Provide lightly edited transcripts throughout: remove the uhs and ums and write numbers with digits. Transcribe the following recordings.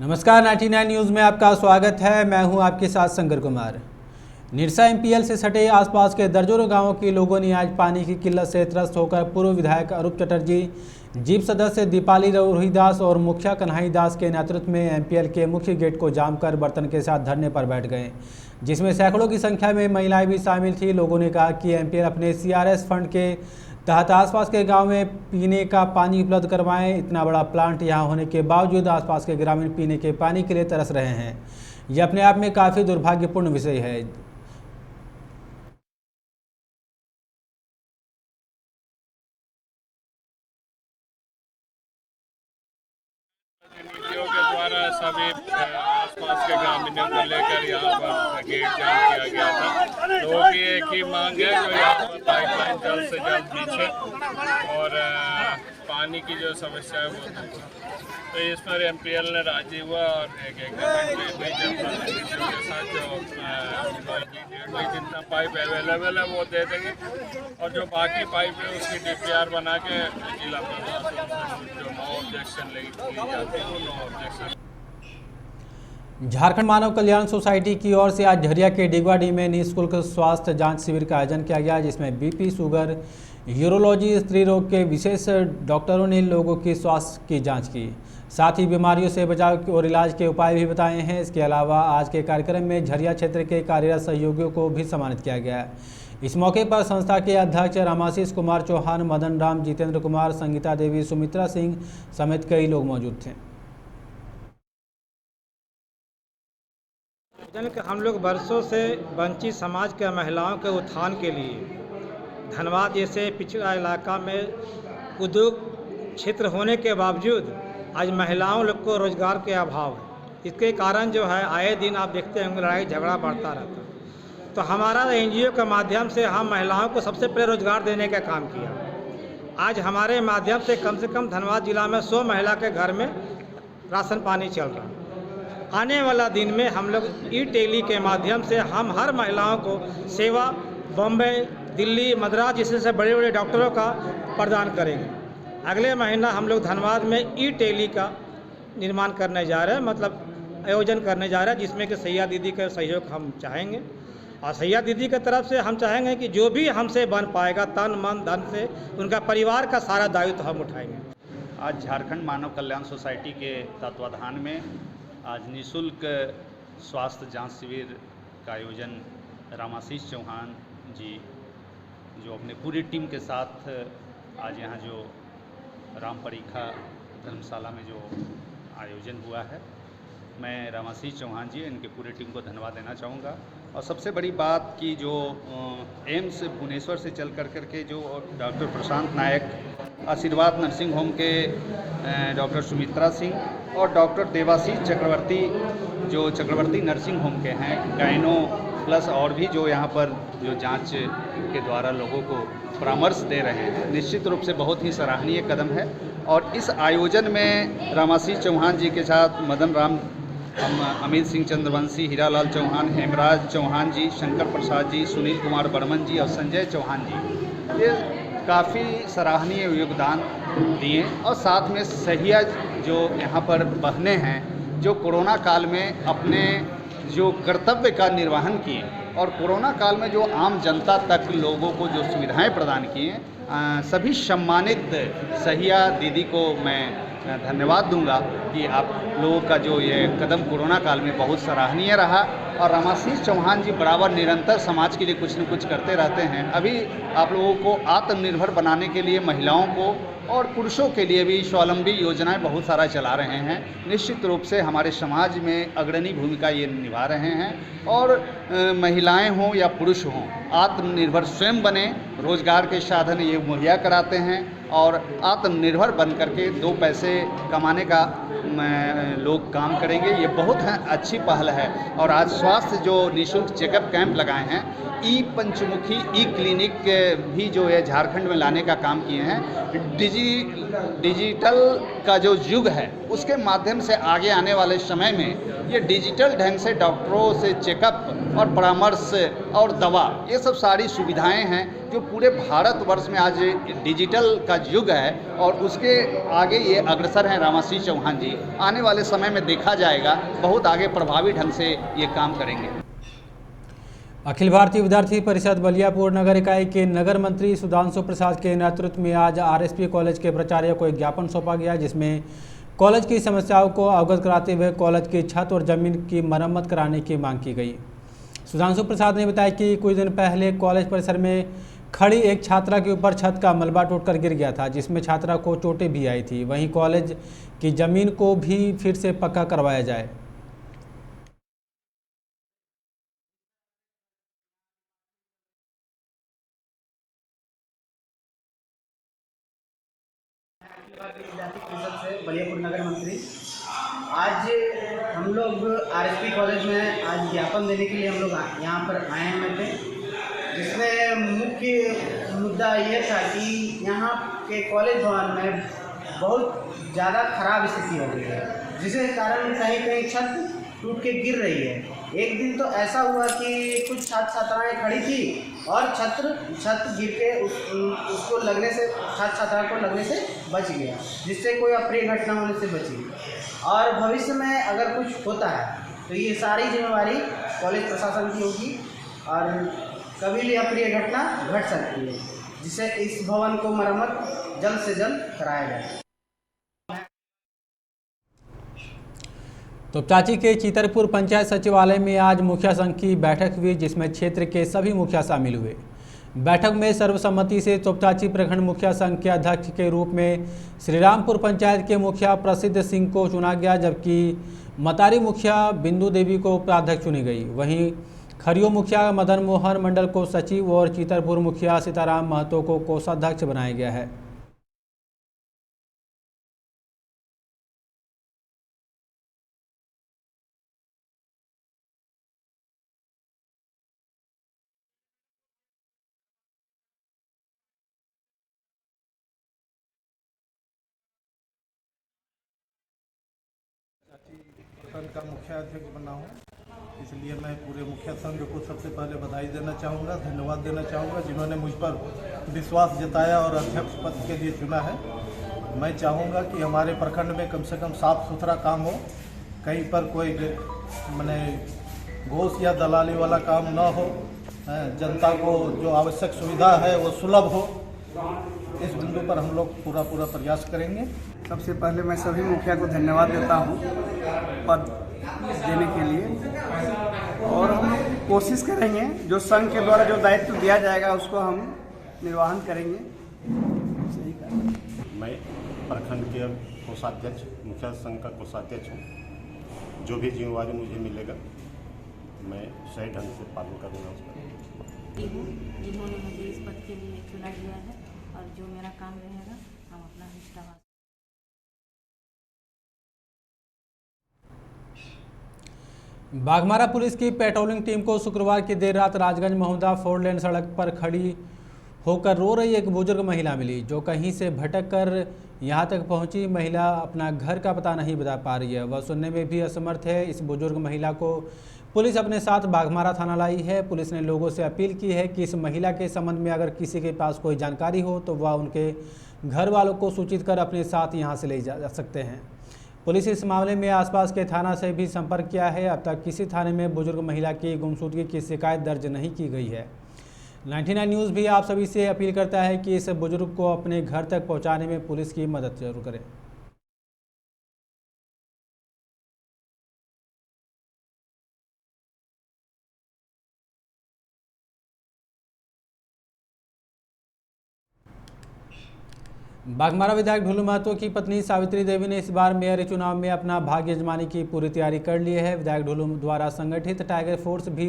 नमस्कार, 99 न्यूज़ में आपका स्वागत है। मैं हूं आपके साथ शंकर कुमार। निरसा एमपीएल से सटे आसपास के दर्जनों गांवों के लोगों ने आज पानी की किल्लत से त्रस्त होकर पूर्व विधायक अरूप चटर्जी, जीप सदस्य दीपाली रोहिदास और मुखिया कन्हई दास के नेतृत्व में एमपीएल के मुख्य गेट को जाम कर बर्तन के साथ धरने पर बैठ गए, जिसमें सैकड़ों की संख्या में महिलाएं भी शामिल थी। लोगों ने कहा कि एमपीएल अपने सीआरएस फंड के तहत आसपास के गांव में पीने का पानी उपलब्ध करवाएं। इतना बड़ा प्लांट यहां होने के बावजूद आसपास के ग्रामीण पीने के पानी के लिए तरस रहे हैं। यह अपने आप में काफ़ी दुर्भाग्यपूर्ण विषय है। नीतियों के द्वारा सभी आसपास के ग्रामीणों को लेकर यहाँ पर गेट जाम किया गया था। लोगों की एक ही मांग है जो यहाँ पर पाइपलाइन जल्द से जल्द पीछे और पानी की जो समस्या है वो दूर। तो इस पर एमपीएल ने राजी हुआ और एक एग्रीमेंट के साथ जो जितना पाइप अवेलेबल है वो दे देंगे और जो बाकी पाइप है उसकी डीपीआर बना के जिला प्रशासन जो नो ऑब्जेक्शन ली जाती है वो नो ऑब्जेक्शन। झारखंड मानव कल्याण सोसाइटी की ओर से आज झरिया के डिगवाडी में निःशुल्क स्वास्थ्य जांच शिविर का आयोजन किया गया, जिसमें बीपी, शुगर, यूरोलॉजी, स्त्री रोग के विशेष डॉक्टरों ने लोगों की स्वास्थ्य की जांच की, साथ ही बीमारियों से बचाव और इलाज के उपाय भी बताए हैं। इसके अलावा आज के कार्यक्रम में झरिया क्षेत्र के कार्यरत सहयोगियों को भी सम्मानित किया गया। इस मौके पर संस्था के अध्यक्ष रामाशीष कुमार चौहान, मदन राम, जितेंद्र कुमार, संगीता देवी, सुमित्रा सिंह समेत कई लोग मौजूद थे। हम लोग वर्षों से वंचित समाज के महिलाओं के उत्थान के लिए धनबाद जैसे पिछड़ा इलाका में उद्योग क्षेत्र होने के बावजूद आज महिलाओं लोग को रोजगार के अभाव है। इसके कारण जो है आए दिन आप देखते होंगे लड़ाई झगड़ा बढ़ता रहता है। तो हमारा एनजीओ के माध्यम से हम महिलाओं को सबसे पहले रोजगार देने का काम किया। आज हमारे माध्यम से कम धनबाद जिला में 100 महिला के घर में राशन पानी चल रहा है। आने वाला दिन में हम लोग ई-टेली के माध्यम से हम हर महिलाओं को सेवा बॉम्बे, दिल्ली, मद्रास जैसे बड़े बड़े डॉक्टरों का प्रदान करेंगे। अगले महीना हम लोग धनबाद में ई-टेली का निर्माण करने जा रहे हैं, मतलब आयोजन करने जा रहे हैं, जिसमें कि सैया दीदी का सहयोग हम चाहेंगे और सैया दीदी की तरफ से हम चाहेंगे कि जो भी हमसे बन पाएगा तन मन धन से उनका परिवार का सारा दायित्व हम उठाएंगे। आज झारखंड मानव कल्याण सोसाइटी के तत्वाधान में आज निःशुल्क स्वास्थ्य जांच शिविर का आयोजन रामाशीष चौहान जी जो अपने पूरी टीम के साथ आज यहाँ जो राम परीखा धर्मशाला में जो आयोजन हुआ है, मैं रामाशीष चौहान जी इनके पूरी टीम को धन्यवाद देना चाहूँगा। और सबसे बड़ी बात कि जो एम्स भुवनेश्वर से चल करके जो डॉक्टर प्रशांत नायक, आशीर्वाद नर्सिंग होम के डॉक्टर सुमित्रा सिंह और डॉक्टर देवाशीष चक्रवर्ती जो चक्रवर्ती नर्सिंग होम के हैं, गायनो प्लस और भी जो यहाँ पर जो जांच के द्वारा लोगों को परामर्श दे रहे हैं, निश्चित रूप से बहुत ही सराहनीय कदम है। और इस आयोजन में रामाशीष चौहान जी के साथ मदन राम, अमित सिंह चंद्रवंशी, हीरालाल चौहान, हेमराज चौहान जी, शंकर प्रसाद जी, सुनील कुमार बर्मन जी और संजय चौहान जी, ये काफ़ी सराहनीय योगदान दिए। और साथ में सहिया जो यहाँ पर बहनें हैं जो कोरोना काल में अपने जो कर्तव्य का निर्वहन किए और कोरोना काल में जो आम जनता तक लोगों को जो सुविधाएं प्रदान किए, सभी सम्मानित सहिया दीदी को मैं धन्यवाद दूंगा कि आप लोगों का जो ये कदम कोरोना काल में बहुत सराहनीय रहा। और रामाशीष चौहान जी बराबर निरंतर समाज के लिए कुछ न कुछ करते रहते हैं। अभी आप लोगों को आत्मनिर्भर बनाने के लिए महिलाओं को और पुरुषों के लिए भी स्वावलंबी योजनाएं बहुत सारा चला रहे हैं। निश्चित रूप से हमारे समाज में अग्रणी भूमिका ये निभा रहे हैं। और महिलाएं हों या पुरुष हों, आत्मनिर्भर स्वयं बने, रोजगार के साधन ये मुहैया कराते हैं और आत्मनिर्भर बन करके 2 पैसे कमाने का लोग काम करेंगे। ये बहुत अच्छी पहल है। और आज स्वास्थ्य जो निःशुल्क चेकअप कैंप लगाए हैं, ई पंचमुखी ई क्लिनिक भी जो है झारखंड में लाने का काम किए हैं। डिजिटल का जो युग है उसके माध्यम से आगे आने वाले समय में ये डिजिटल ढंग से डॉक्टरों से चेकअप और परामर्श और दवा, ये सब सारी सुविधाएं हैं जो पूरे भारतवर्ष में आज डिजिटल का युग है और उसके आगे ये अग्रसर हैं रामाशीष चौहान जी। आने वाले समय में देखा जाएगा बहुत आगे प्रभावी ढंग से ये काम करेंगे। अखिल भारतीय विद्यार्थी परिषद बलियापुर नगर इकाई के नगर मंत्री सुधांशु प्रसाद के नेतृत्व में आज आरएसपी कॉलेज के प्राचार्य को एक ज्ञापन सौंपा गया, जिसमें कॉलेज की समस्याओं को अवगत कराते हुए कॉलेज की छत और जमीन की मरम्मत कराने की मांग की गई। सुधांशु प्रसाद ने बताया कि कुछ दिन पहले कॉलेज परिसर में खड़ी एक छात्रा के ऊपर छत का मलबा टूटकर गिर गया था, जिसमें छात्रा को चोटें भी आई थी। वहीं कॉलेज की जमीन को भी फिर से पक्का करवाया जाए। विद्यार्थी परिषद से बलियापुर नगर मंत्री, आज हम लोग आरएसपी कॉलेज में आज ज्ञापन देने के लिए हम लोग यहाँ पर आए हुए थे, जिसमें मुख्य मुद्दा ये था कि यहाँ के कॉलेज भवन में बहुत ज़्यादा खराब स्थिति हो गई है, जिसके कारण कहीं कहीं छत टूट के गिर रही है। एक दिन तो ऐसा हुआ कि कुछ छात्र छात्राएँ खड़ी थी और छत गिर के उसको लगने से छात्र छात्राओं को लगने से बच गया, जिससे कोई अप्रिय घटना होने से बची। और भविष्य में अगर कुछ होता है तो ये सारी जिम्मेवारी कॉलेज प्रशासन की होगी और कभी भी अप्रिय घटना घट सकती है, जिससे इस भवन को मरम्मत जल्द से जल्द कराया जाए। तो चाची के चितरपुर पंचायत सचिवालय में आज मुखिया संघ की बैठक हुई, जिसमें क्षेत्र के सभी मुखिया शामिल हुए। बैठक में सर्वसम्मति से तोपचाची प्रखंड मुखिया संघ के अध्यक्ष के रूप में श्रीरामपुर पंचायत के मुखिया प्रसिद्ध सिंह को चुना गया, जबकि मतारी मुखिया बिंदु देवी को उपाध्यक्ष चुनी गई। वहीं खरियो मुखिया मदन मोहन मंडल को सचिव और चितरपुर मुखिया सीताराम महतो को कोषाध्यक्ष बनाया गया है। प्रखंड का मुखिया अध्यक्ष बना हूँ, इसलिए मैं पूरे मुखिया संघ को सबसे पहले बधाई देना चाहूँगा, धन्यवाद देना चाहूँगा जिन्होंने मुझ पर विश्वास जताया और अध्यक्ष पद के लिए चुना है। मैं चाहूँगा कि हमारे प्रखंड में कम से कम साफ सुथरा काम हो, कहीं पर कोई माने घूस या दलाली वाला काम न हो, जनता को जो आवश्यक सुविधा है वो सुलभ हो। इस बिंदु पर हम लोग पूरा प्रयास करेंगे। सबसे पहले मैं सभी मुखिया को धन्यवाद देता हूँ पद देने के लिए, और हम कोशिश करेंगे जो संघ के द्वारा जो दायित्व दिया जाएगा उसको हम निर्वहन करेंगे। सही कहा। मैं प्रखंड के कोषाध्यक्ष मुखिया संघ का कोषाध्यक्ष हूँ। जो भी जिम्मेवारी मुझे मिलेगा मैं सही ढंग से पालन करूँगा उसका। जिन्होंने मुझे इस पद के लिए चुना गया है और जो मेरा काम रहेगा हम अपना हिस्सा। बाघमारा पुलिस की पेट्रोलिंग टीम को शुक्रवार की देर रात राजगंज महुदा 4 लेन सड़क पर खड़ी होकर रो रही एक बुजुर्ग महिला मिली, जो कहीं से भटक कर यहां तक पहुंची। महिला अपना घर का पता नहीं बता पा रही है, वह सुनने में भी असमर्थ है। इस बुजुर्ग महिला को पुलिस अपने साथ बाघमारा थाना लाई है। पुलिस ने लोगों से अपील की है कि इस महिला के संबंध में अगर किसी के पास कोई जानकारी हो तो वह उनके घर वालों को सूचित कर अपने साथ यहां से ले जा सकते हैं। पुलिस इस मामले में आसपास के थाना से भी संपर्क किया है। अब तक किसी थाने में बुजुर्ग महिला की गुमशुदगी की शिकायत दर्ज नहीं की गई है। 99 न्यूज़ भी आप सभी से अपील करता है कि इस बुजुर्ग को अपने घर तक पहुंचाने में पुलिस की मदद जरूर करें। बाघमारा विधायक ढुलू महतो की पत्नी सावित्री देवी ने इस बार मेयर चुनाव में अपना भाग्य आजमाने की पूरी तैयारी कर ली है। विधायक ढुलू द्वारा संगठित टाइगर फोर्स भी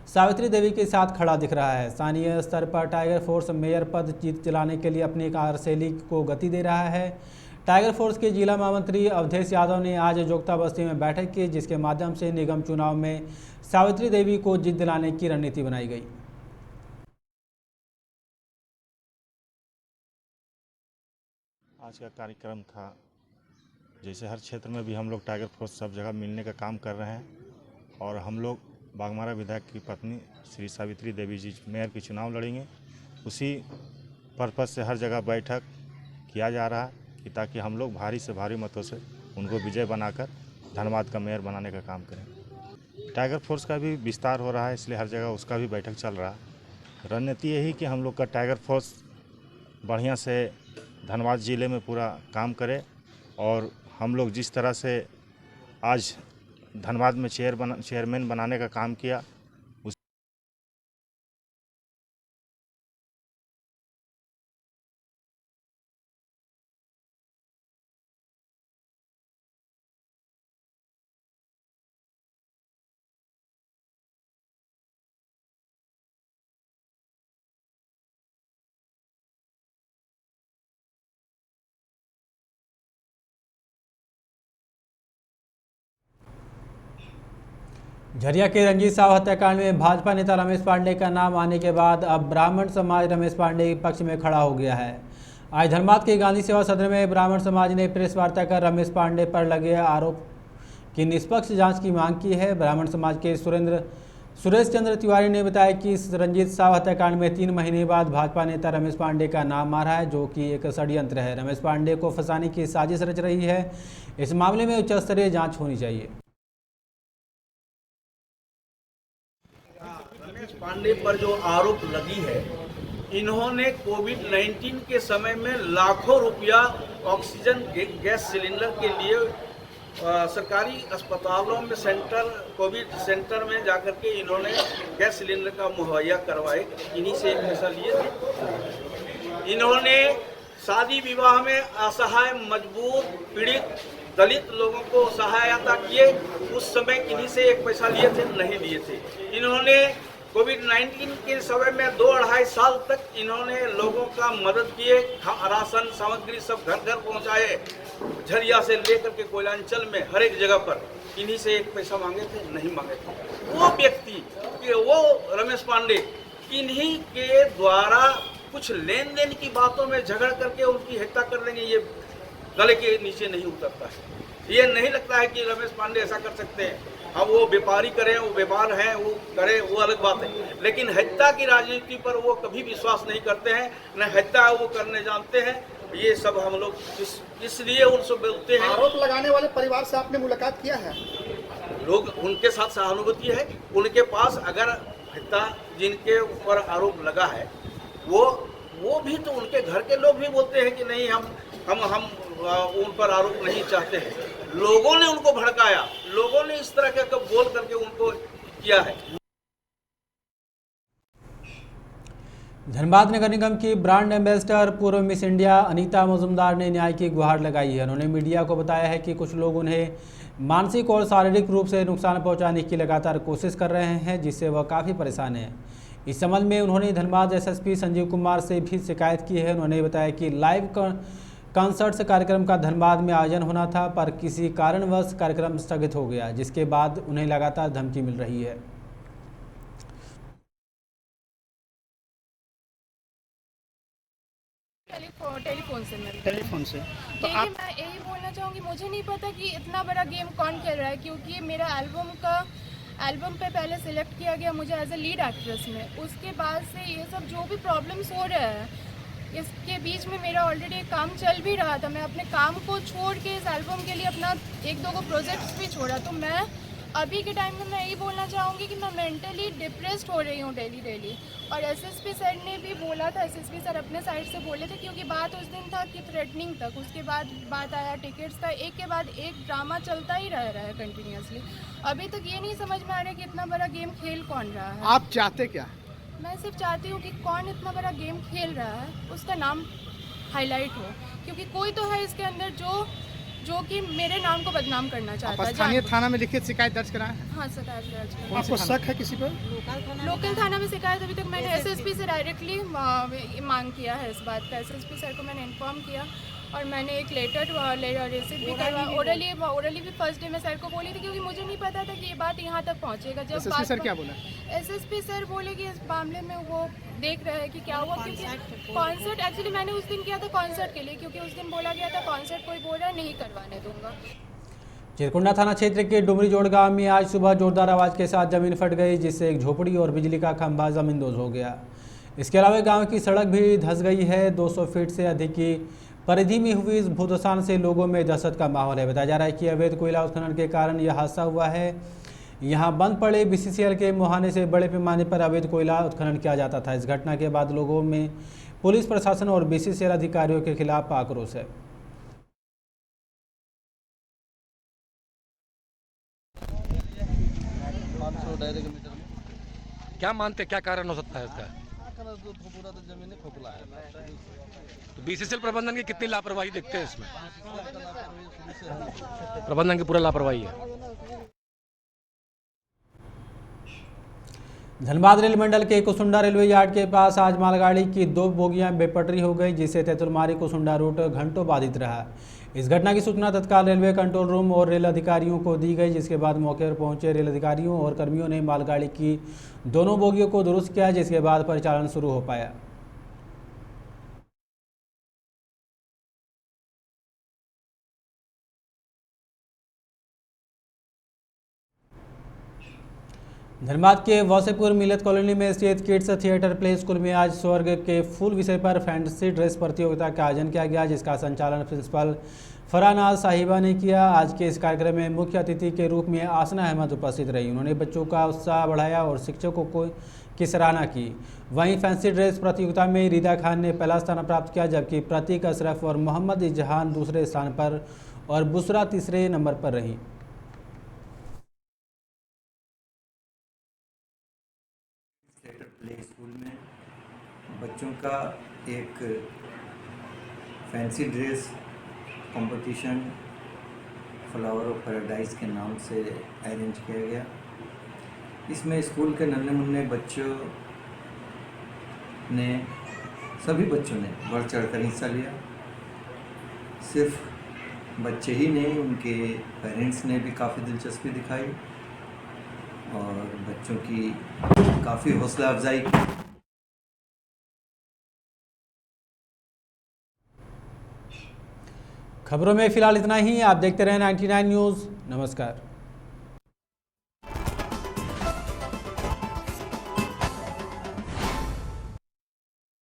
सावित्री देवी के साथ खड़ा दिख रहा है। स्थानीय स्तर पर टाइगर फोर्स मेयर पद जीत दिलाने के लिए अपनी कार्यशैली को गति दे रहा है। टाइगर फोर्स के जिला महामंत्री अवधेश यादव ने आज जोगता बस्ती में बैठक की, जिसके माध्यम से निगम चुनाव में सावित्री देवी को जीत दिलाने की रणनीति बनाई गई। आज का कार्यक्रम था, जैसे हर क्षेत्र में भी हम लोग टाइगर फोर्स सब जगह मिलने का काम कर रहे हैं और हम लोग बाघमारा विधायक की पत्नी श्री सावित्री देवी जी मेयर की चुनाव लड़ेंगे। उसी पर्पज़ से हर जगह बैठक किया जा रहा है कि ताकि हम लोग भारी से भारी मतों से उनको विजय बनाकर धनबाद का मेयर बनाने का काम करें। टाइगर फोर्स का भी विस्तार हो रहा है, इसलिए हर जगह उसका भी बैठक चल रहा है। रणनीति यही कि हम लोग का टाइगर फोर्स बढ़िया से धनबाद ज़िले में पूरा काम करे और हम लोग जिस तरह से आज धनबाद में चेयरमैन बनाने का काम किया झरिया के रंजीत साव हत्याकांड में भाजपा नेता रमेश पांडे का नाम आने के बाद अब ब्राह्मण समाज रमेश पांडे के पक्ष में खड़ा हो गया है। आज धनबाद के गांधी सेवा सदन में ब्राह्मण समाज ने प्रेस वार्ता कर रमेश पांडे पर लगे आरोप की निष्पक्ष जांच की मांग की है। ब्राह्मण समाज के सुरेश चंद्र तिवारी ने बताया कि रंजीत साव हत्याकांड में 3 महीने बाद भाजपा नेता रमेश पांडे का नाम आ रहा है, जो कि एक षड्यंत्र है। रमेश पांडे को फंसाने की साजिश रच रही है। इस मामले में उच्च स्तरीय जाँच होनी चाहिए। रमेश पांडे पर जो आरोप लगी है, इन्होंने कोविड-19 के समय में लाखों रुपया ऑक्सीजन गैस सिलेंडर के लिए सरकारी अस्पतालों में कोविड सेंटर में जाकर के इन्होंने गैस सिलेंडर का मुहैया करवाए, इन्हीं से पैसा लिए थे। इन्होंने शादी विवाह में असहाय, मजबूर, पीड़ित दलित लोगों को सहायता किए, उस समय किन्हीं से एक पैसा लिए थे? नहीं लिए थे। इन्होंने कोविड-19 के समय में 2-2.5 साल तक इन्होंने लोगों का मदद किए, राशन सामग्री सब घर घर पहुंचाए, झरिया से लेकर के कोयलांचल में हर एक जगह पर। इन्हीं से एक पैसा मांगे थे? नहीं मांगे थे। वो व्यक्ति, वो रमेश पांडे, इन्हीं के द्वारा कुछ लेन देन की बातों में झगड़ करके उनकी हत्या कर देंगे, ये गले के नीचे नहीं उतरता है। ये नहीं लगता है कि रमेश पांडे ऐसा कर सकते हैं। अब वो व्यापारी करें, वो व्यापार है, वो करें, वो अलग बात है, लेकिन हत्या की राजनीति पर वो कभी विश्वास नहीं करते हैं, न हत्या वो करने जानते हैं। ये सब हम लोग इसलिए उनसे बोलते हैं। आरोप लगाने वाले परिवार से आपने मुलाकात किया है? लोग उनके साथ सहानुभूति है, उनके पास अगर हत्या जिनके ऊपर आरोप लगा है वो भी तो उनके घर के लोग भी बोलते हैं कि नहीं, हम उन पर आरोप नहीं चाहते हैं। लोगों ने उनको भड़काया, लोगों ने इस तरह का बोल करके उनको किया है। धनबाद नगर निगम की ब्रांड एम्बेसडर पूर्व मिस इंडिया अनीता मजुमदार ने न्याय की गुहार लगाई है। उन्होंने मीडिया को बताया है कि कुछ लोग उन्हें मानसिक और शारीरिक रूप से नुकसान पहुंचाने की लगातार कोशिश कर रहे हैं, जिससे वह काफ़ी परेशान है। इस संबंध में उन्होंने धनबाद एसएसपी संजीव कुमार से भी शिकायत की है। उन्होंने बताया कि लाइव कॉन्सर्ट्स कार्यक्रम का धनबाद में आयोजन होना था, पर किसी कारणवश कार्यक्रम स्थगित हो गया, जिसके बाद उन्हें लगातार धमकी मिल रही है। टेलीफोन से तो आप मैं यही बोलना चाहूँगी, मुझे नहीं पता कि इतना बड़ा गेम कौन खेल रहा है, क्योंकि मेरा एल्बम पे पहले सिलेक्ट किया गया मुझे एज ए लीड एक्ट्रेस में। उसके बाद से ये सब जो भी प्रॉब्लम्स हो रहे हैं, इसके बीच में मेरा ऑलरेडी काम चल भी रहा था। मैं अपने काम को छोड़ के इस एल्बम के लिए अपना 1-2 प्रोजेक्ट्स भी छोड़ा। तो मैं अभी के टाइम में मैं यही बोलना चाहूँगी कि मैं मेंटली डिप्रेस्ड हो रही हूँ डेली। और एसएसपी सर ने भी बोला था, एसएसपी सर अपने साइड से बोले थे, क्योंकि बात उस दिन था कि थ्रेटनिंग तक, उसके बाद बात आया टिकट्स का, एक के बाद एक ड्रामा चलता ही रह रहा है कंटिन्यूसली। अभी तक ये नहीं समझ में आ रहा है कि इतना बड़ा गेम खेल कौन रहा है। आप चाहते क्या? मैं सिर्फ चाहती हूँ कि कौन इतना बड़ा गेम खेल रहा है उसका नाम हाईलाइट हो, क्योंकि कोई तो है इसके अंदर जो कि मेरे नाम को बदनाम करना चाहता है। स्थानीय थाना में लिखित शिकायत दर्ज कराया है? हाँ, शिकायत दर्ज कराया। आपको शक है किसी पर? लोकल थाना में शिकायत अभी तक मैंने एसएसपी से डायरेक्टली मांग किया है इस बात का। एसएसपी सर को मैंने इन्फॉर्म किया और मैंने एक लेटर रिसीव भी करवा, ओरली भी फर्स्ट डे में सर को बोली थी, क्योंकि मुझे नहीं पता था कि ये बात यहाँ तक पहुँचेगा। जब एसएसपी सर क्या बोला? एसएसपी सर बोले कि इस मामले में वो देख रहे हैं कि क्या हुआ, क्योंकि कॉन्सर्ट एक्चुअली मैंने उस दिन किया था कॉन्सर्ट के लिए, क्योंकि उस दिन बोला गया था कॉन्सर्ट कोई बोल रहा है नहीं करवाने दूंगा। चिरकुंडा थाना क्षेत्र के डुमरी जोड़ गांव में आज सुबह जोरदार आवाज के साथ जमीन फट गई, जिससे एक झोपड़ी और बिजली का खंभा जमींदोज हो गया। इसके अलावा गांव की सड़क भी धंस गई है। 200 फीट से अधिक की परिधि में हुई इस भूस्खलन से लोगों में दहशत का माहौल है। बताया जा रहा है कि अवैध कोयला उत्खनन के कारण यह हादसा हुआ है। यहां बंद पड़े BCCL के मुहाने से बड़े पैमाने पर अवैध कोयला उत्खनन किया जाता था। इस घटना के बाद लोगों में पुलिस प्रशासन और BCCL अधिकारियों के खिलाफ आक्रोश है। क्या मानते, क्या कारण हो सकता है इसका? पूरा तो जमीन खोखला है। तो BCCL प्रबंधन की कितनी लापरवाही देखते हैं इसमें? प्रबंधन की पूरा लापरवाही है। धनबाद रेल मंडल के कुसुंडा रेलवे यार्ड के पास आज मालगाड़ी की 2 बोगियां बेपटरी हो गई, जिससे तेतुलमारी कुसुंडा रूट घंटों बाधित रहा। इस घटना की सूचना तत्काल रेलवे कंट्रोल रूम और रेल अधिकारियों को दी गई, जिसके बाद मौके पर पहुंचे रेल अधिकारियों और कर्मियों ने मालगाड़ी की दोनों बोगियों को दुरुस्त किया, जिसके बाद परिचालन शुरू हो पाया। धनबाद के वौसेपुर मिलत कॉलोनी में स्थित किड्स थिएटर प्ले स्कूल में आज स्वर्ग के फूल विषय पर फैंसी ड्रेस प्रतियोगिता का आयोजन किया गया, जिसका संचालन प्रिंसिपल फरानाज साहिबा ने किया। आज के इस कार्यक्रम में मुख्य अतिथि के रूप में आसना अहमद उपस्थित रही। उन्होंने बच्चों का उत्साह बढ़ाया और शिक्षकों की सराहना की। वहीं फैंसी ड्रेस प्रतियोगिता में रिदा खान ने पहला स्थान प्राप्त किया, जबकि प्रतीक अशरफ और मोहम्मद इजहान दूसरे स्थान पर और बुसरा तीसरे नंबर पर रही। प्ले स्कूल में बच्चों का एक fancy dress competition flower of paradise के नाम से अरेंज किया गया। इसमें स्कूल के नन्हे मुन्ने बच्चों ने, सभी बच्चों ने बढ़ चढ़कर हिस्सा लिया। सिर्फ बच्चे ही नहीं, उनके पेरेंट्स ने भी काफ़ी दिलचस्पी दिखाई और बच्चों की काफ़ी हौसला अफजाई की। खबरों में फिलहाल इतना ही। आप देखते रहें 99 न्यूज़। नमस्कार।